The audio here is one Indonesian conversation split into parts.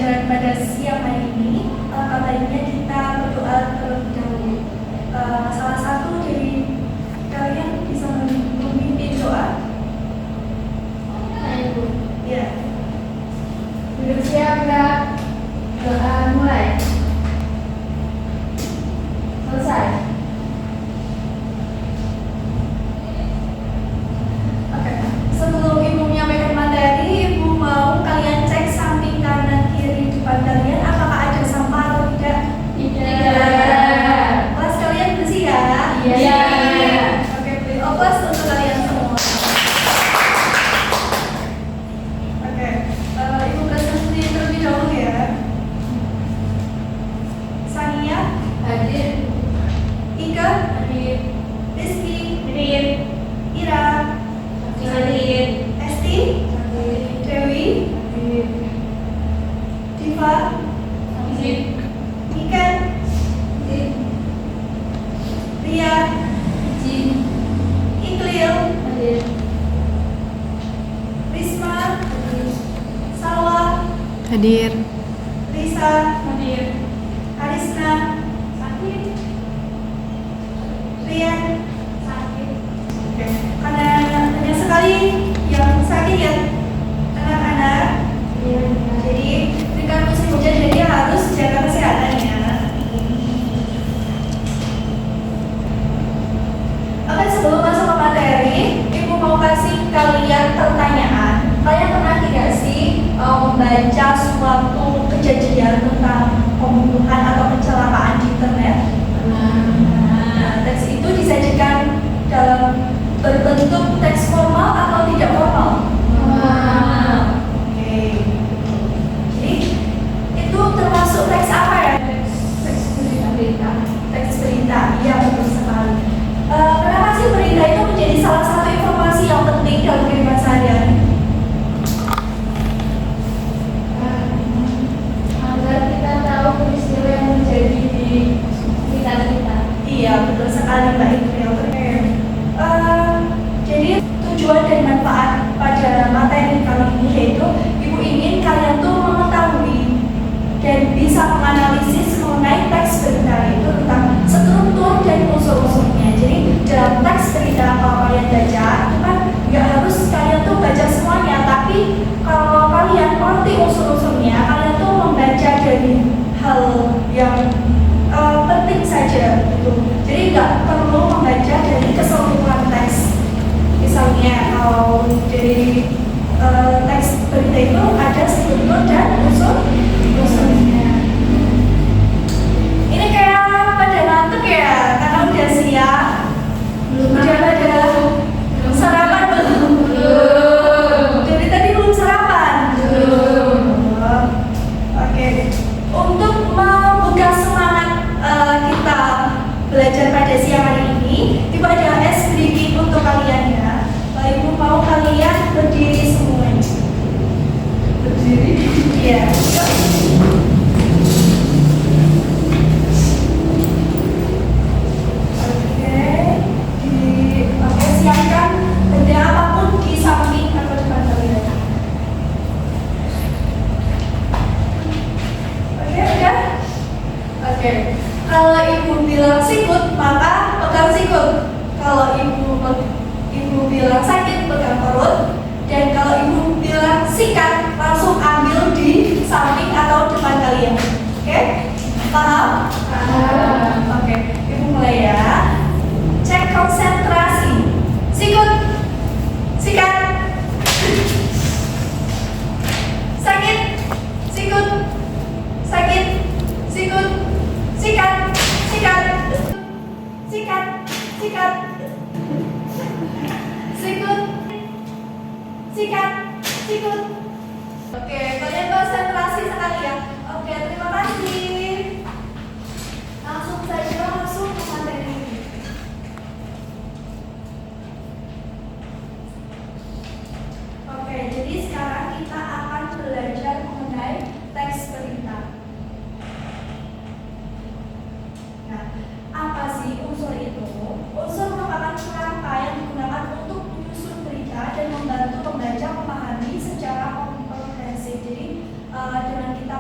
pembelajaran pada siang hari ini, baiknya kita berdoa terlebih dahulu. Salah satu dari kalian bisa memimpin doa. Ayo. Ya. Duduk siap enggak? Doa mulai. Selesai. Oke. Sebelum Ibu menyampaikan materi, Ibu mau kalian cek samping kanan kiri depan kalian apakah ada sampah atau tidak? Tidak. Kelas kalian bersih ya? Iya. Oke, beri oplos untuk kalian semua. Oke, Ibu presentasi terlebih dahulu ya. Sania, Hadir. Ika, Hadir. Rizky, Hadir. Ira, Hadir. Esti, Hadir. Dewi, Hadir. Diva, Hadir. Ikan, Hadir. Ria, Jin. Iklil, Hadir. Risma, Hadir. Salwa, Hadir. Risa, Hadir. Arisna, Sakit. Rian. Sakit. Oke, karena banyak sekali yang sakit ya anak-anak. Iya. Jadi ketika musim hujan jadi harus jaga kesehatan ya. Oke, sebelum masuk ke materi, Ibu mau kasih kalian pertanyaan. Kalian pernah tidak sih membaca suatu kejadian tentang pembunuhan atau kecelakaan di internet? Nah, teks itu disajikan dalam berbentuk teks formal atau tidak formal? Oke. Jadi itu termasuk teks apa ya? Teks berita. Teks berita, iya betul sekali. Kenapa sih berita itu menjadi salah satu informasi yang penting dalam kehidupan sehari-hari? Agar kita tahu peristiwa yang terjadi di sekitar kita. Iya betul sekali Mbak Iqbal. Jadi tujuan dan manfaat pada materi kali ini yaitu Ibu ingin kalian tuh mengetahui dan bisa menganalisis mengenai teks berita itu tentang struktur dan unsur-unsurnya. Jadi dalam teks berita kalau kalian baca itu kan nggak harus kalian tuh baca semuanya, tapi kalau kalian mengerti unsur-unsurnya, kalian tuh membaca dari hal yang penting saja gitu. Jadi nggak perlu membaca dari keseluruhan teks. Misalnya kalau dari teks berita itu ada struktur dan unsur-unsurnya. Ini kayak pada ngantuk ya, karena udah siang. Udah pada sarapan belum? Dari tadi belum sarapan? Oke. Untuk membuka semangat kita belajar pada siang hari ini, Ibu ada es sedikit untuk kalian ya. Ibu mau kalian berdiri semuanya. Berdiri? Iya. Oke, siapkan benda apapun di samping atau depan kalian. Oke, udah? Oke. Kalau Ibu bilang sikut, maka pegang sikut. Kalau Ibu bilang sakit, pegang perut. Dan kalau Ibu bilang sikat, langsung ambil di samping atau depan kalian. Oke? Paham? Paham. Oke, Ibu mulai ya. Cek konsentrasi. Sikut. Sikat. Sakit. Sikut. Sakit. Sikut. Sikat. Sikat. Sikat. Sikat. Sikut. Sikat. Sikut. Oke, kalian konsentrasi sekali ya. Oke, terima kasih. Langsung saja masuk ke materi. Oke, jadi sekarang kita akan belajar mengenai teks berita. Nah, apa sih unsur itu? Unsur merupakan kerangka yang digunakan untuk menyusun berita dan membantu pembaca memahami secara komprehensif. Jadi dengan kita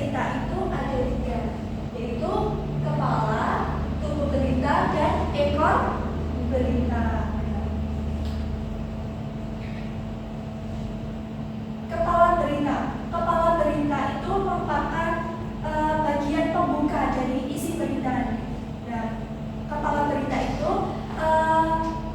berita itu ada 3, yaitu kepala, tubuh berita, dan ekor berita. Kepala berita itu merupakan bagian pembuka dari isi berita. Nah, kepala berita itu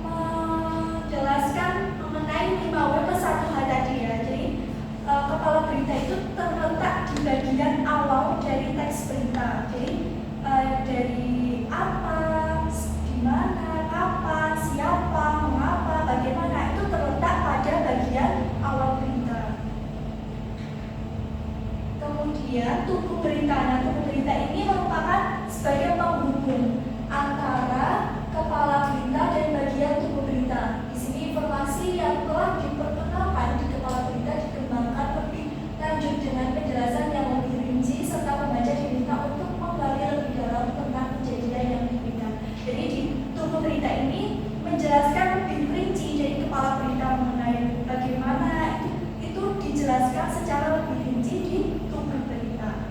menjelaskan mengenai 5W plus 1H tadi ya. Jadi kepala berita itu terletak di bagian awal dari teks berita. Jadi dari apa, di mana, kapan, siapa, mengapa, bagaimana, itu terletak pada bagian awal berita. Kemudian tubuh berita. Nah, tubuh berita ini merupakan sebagai penghubung antara kepala berita dan bagian tubuh berita. Di sini informasi yang telah diperkenalkan di kepala berita dikembangkan lebih lanjut dengan penjelasan yang lebih rinci serta pembaca diminta untuk menggali lebih dalam tentang kejadian yang diberikan. Jadi di tubuh berita ini menjelaskan lebih rinci dari kepala berita mengenai bagaimana itu dijelaskan secara lebih rinci di tubuh berita.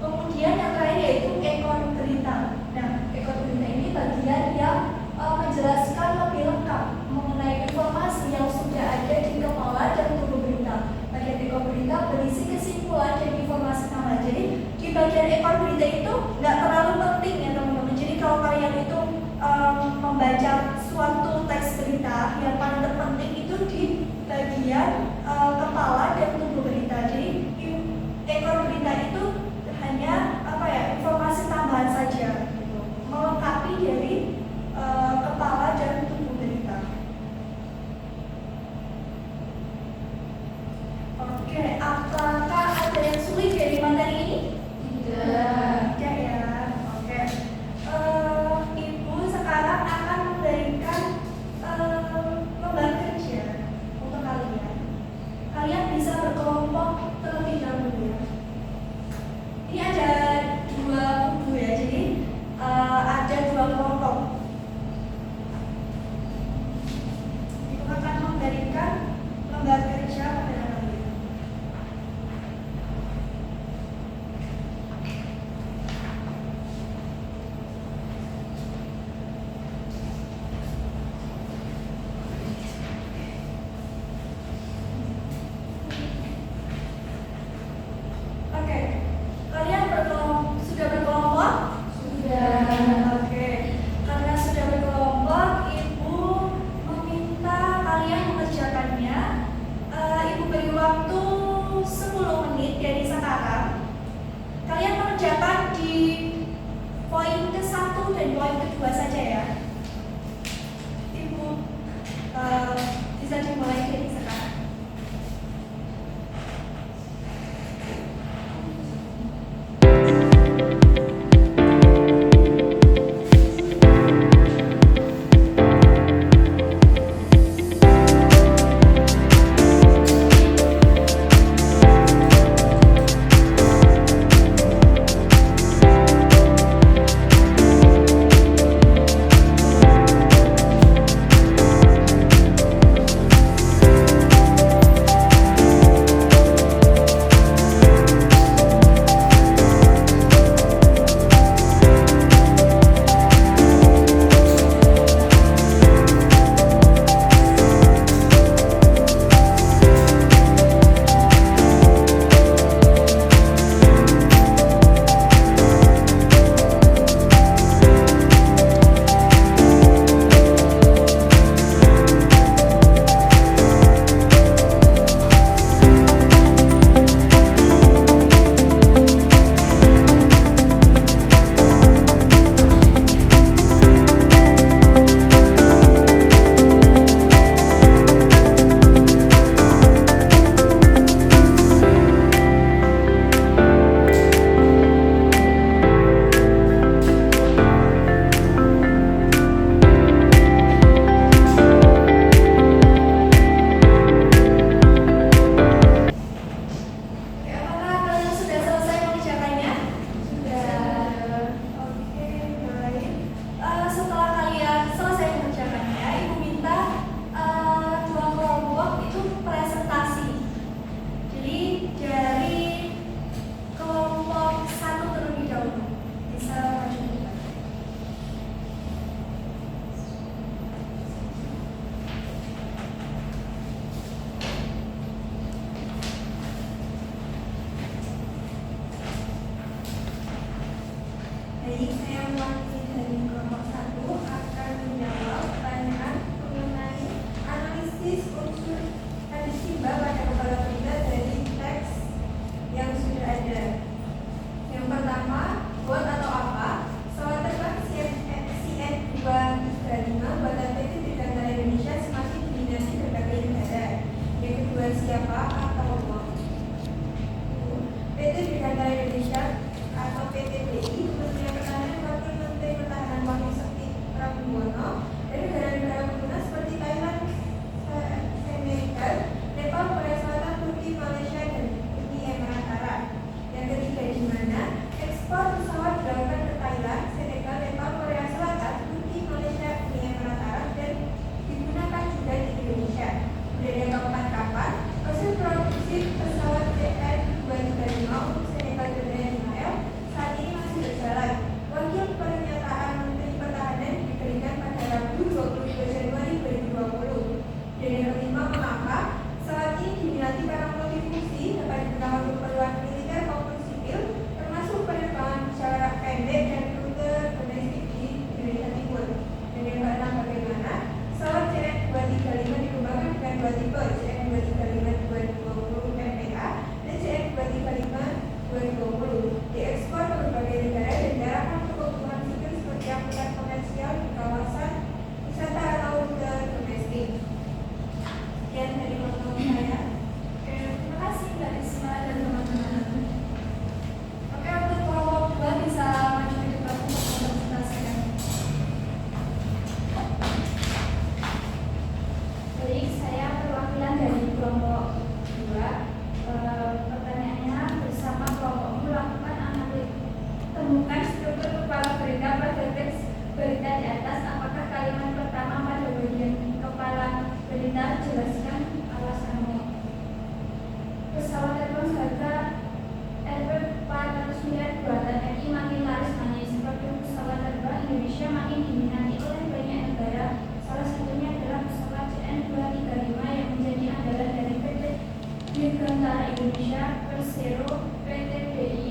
Kemudian yang terakhir yaitu ekor berita. Nah, ekor berita ini bagian yang menjelaskan lebih lengkap mengenai informasi yang sudah ada di kepala dan tubuh berita. Bagian ekor berita berisi kesimpulan dan informasi tambahan. Jadi di bagian ekor berita itu nggak terlalu penting ya teman-teman. Jadi kalau kalian itu membaca suatu teks berita, yang paling terpenting itu di bagian kepala dan tubuh berita. Jadi ekor berita itu hanya informasi tambahan saja, gitu, melengkapi dari kepala dan tubuh berita. Oke, apakah ada yang sulit dari materi ini? Tidak ya. Oke. Ibu sekarang akan memberikan lembar kerja untuk kalian. Kalian bisa berkelompok terlebih dahulu ya. Ini ada 2 buku ya, jadi ada 2 kelompok. Ibu akan memberikan lembar kerja kepada kalian. Oke, kalian sudah berkelompok? Sudah. Oke, karena sudah berkelompok, Ibu meminta kalian mengerjakannya. Ibu beri waktu 10 menit dari sekarang. Kalian mengerjakan di poin ke-1 dan poin ke-2 saja ya. Ibu bisa dimulai dari sekarang. mewakili dari kelompok 1 akan menjawab pertanyaan mengenai analisis unsur adisiba pada kepala berita dari teks yang sudah ada. Yang pertama, buat atau apa? Pesawat terbang CN235 buatan PT Dirgantara Indonesia semakin diminati berbagai negara. Yang kedua, siapa atau apa? PT Dirgantara Indonesia atau PTBI, Kementerian Pertahanan, Wakil Menteri Pertahanan Wahyu Sekti Prabowo, dari negara-negara pengguna seperti Thailand, Senegal, Nepal, Korea Selatan, Turki, Malaysia, dan Uni Emirat Arab. Yang ketiga, di mana ekspor pesawat dilakukan ke Thailand, Senegal, Nepal, Korea Selatan, Turki, Malaysia, Uni Emirat Arab, dan digunakan juga di Indonesia. Kemudian yang keempat, kapan proses produksi pesawat CN235 untuk Senegal dan Israel saat ini masih berjalan. Wakil pernyataan Menteri Pertahanan diberikan pada Rabu 22 Januari 2020. Dan yang kelima, mengapa pesawat ini diminati karena multifungsi dapat digunakan untuk keperluan militer maupun sipil, termasuk penerbangan jarak pendek dan rute domestik di Indonesia Timur. Dan yang keenam, bagaimana pesawat CN235 dikembangkan dengan dua tipe, CN235 2020 MPA dan CN235 2020, diekspor ke berbagai negara dan diarahkan untuk kebutuhan sipil seperti angkutan komersial di kawasan wisata laut dan domestik. Sekian dari kelompok saya. Terima kasih Mbak Risma dan teman-teman. Oke, untuk kelompok 2 bisa maju ke depan untuk mempresentasikan. Baik, saya perwakilan dari kelompok 2. Pertanyaannya, bersama kelompok melakukan analisis temukan struktur kepala berita pada teks berita di atas. Apakah kalimat pertama pada bagian kepala berita jelaskan alasannya? Pesawat terbang harga Airbus 400 buatan RI makin laris manis. Produk pesawat terbang Indonesia makin diminati oleh banyak negara. Salah satunya adalah pesawat CN235 yang menjadi andalan dari PT Dirgantara Indonesia Persero PTBI.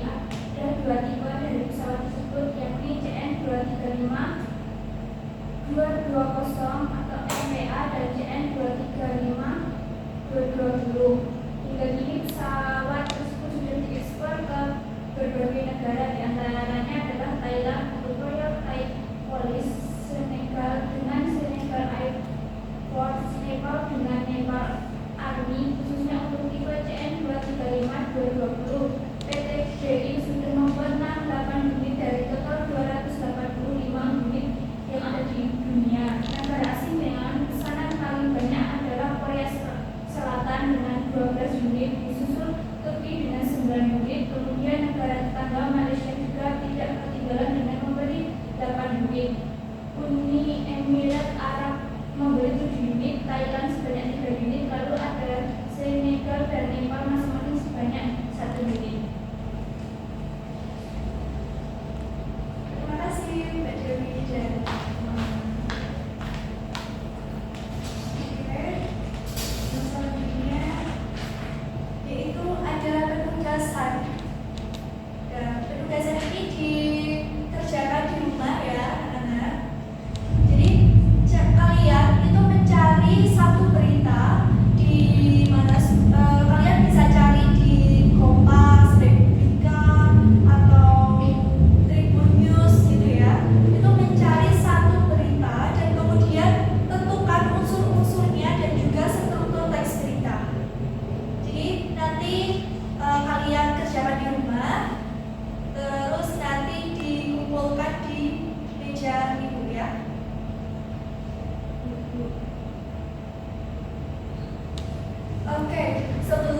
Ada dua tipe dari pesawat tersebut, yakni CN235 220 atau MPA dan CN235 220. Hingga kini pesawat tersebut sudah diekspor ke berbagai negara, di antaranya adalah Thailand untuk Royal Thai Police, Senegal dengan Senegal Air Force, Nepal dengan Nepal Army, khususnya untuk tipe CN235 220. PT BI sudah membuat 68 unit dari total 285 unit yang ada di dunia. Negara asing dengan pesanan paling banyak adalah Korea Selatan dengan 12 unit, disusul Turki dengan 9 unit, kemudian negara tetangga Malaysia juga tidak ketinggalan dengan memberi 8 unit. Uni Emirat Arab memberi 7 unit, Thailand sebanyak 3 unit, lalu ada Senegal dan Nepal masing-masing sebanyak 1 unit. Terima kasih Mbak Dewi dan teman-teman. Oke, yang selanjutnya yaitu ada penugasan. Dan penugasan ini dikerjakan di rumah ya anak-anak. Jadi kalian itu mencari satu berita di mana kalian bisa cari di Kompas, Republika, atau Tribun News gitu ya. Itu mencari satu berita dan kemudian tentukan unsur-unsurnya dan juga struktur teks berita. Jadi nanti kalian kerjakan di rumah, terus nanti dikumpulkan di meja ibu ya. Oke, sebelum